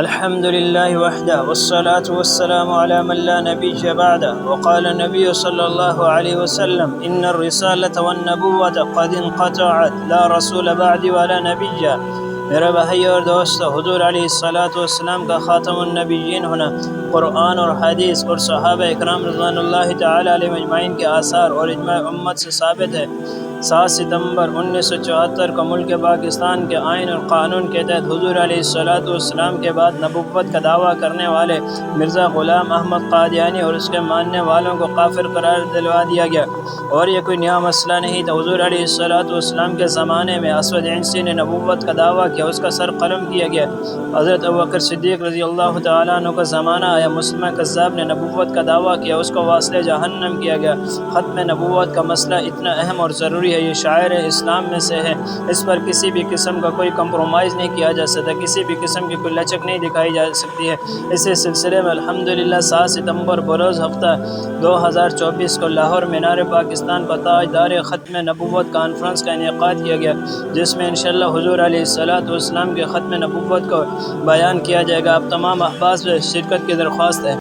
الحمد لله وحده والصلاة والسلام على من لا نبي بعده. وقال النبي صلى الله عليه وسلم إن الرسالة والنبوة قد انقطعت لا رسول بعد ولا نبی. میرے بھائی اور دوستو، حضور علیہ الصلاۃ والسلام کا خاتم النبیین ہونا قرآن اور حدیث اور صحابہ اکرام رضوان اللہ تعالی علیہ اجمعین کے آثار اور اجماع امت سے ثابت ہے۔ 7 ستمبر 1974 کو ملک پاکستان کے آئین اور قانون کے تحت حضور علیہ الصلاۃ والسلام کے بعد نبوت کا دعویٰ کرنے والے مرزا غلام احمد قادیانی اور اس کے ماننے والوں کو کافر قرار دلوا دیا گیا، اور یہ کوئی نیا مسئلہ نہیں تھا۔ حضور علیہ الصلاۃ والسلام کے زمانے میں اسود عنسی نے نبوت کا دعویٰ کیا، اس کا سر قلم کیا گیا۔ حضرت ابوبکر صدیق رضی اللہ تعالیٰ عنہ کا زمانہ آیا، مسلمہ کذاب نے نبوت کا دعویٰ کیا، اس کو واصل جہنم کیا گیا۔ ختم نبوت کا مسئلہ اتنا اہم اور ضروری ہے، یہ شاعر اسلام میں سے ہے، اس پر کسی بھی قسم کا کوئی کمپرومائز نہیں کیا جا سکتا، کسی بھی قسم کی کوئی لچک نہیں دکھائی جا سکتی ہے۔ اسی سلسلے میں الحمدللہ 7 ستمبر بروز ہفتہ 2024 کو لاہور مینار پاکستان پر تاجدار ختم نبوت کانفرنس کا انعقاد کیا گیا، جس میں انشاءاللہ حضور علیہ الصلاۃ والسلام کے ختم نبوت کو بیان کیا جائے گا۔ آپ تمام احباب سے شرکت کی درخواست ہے۔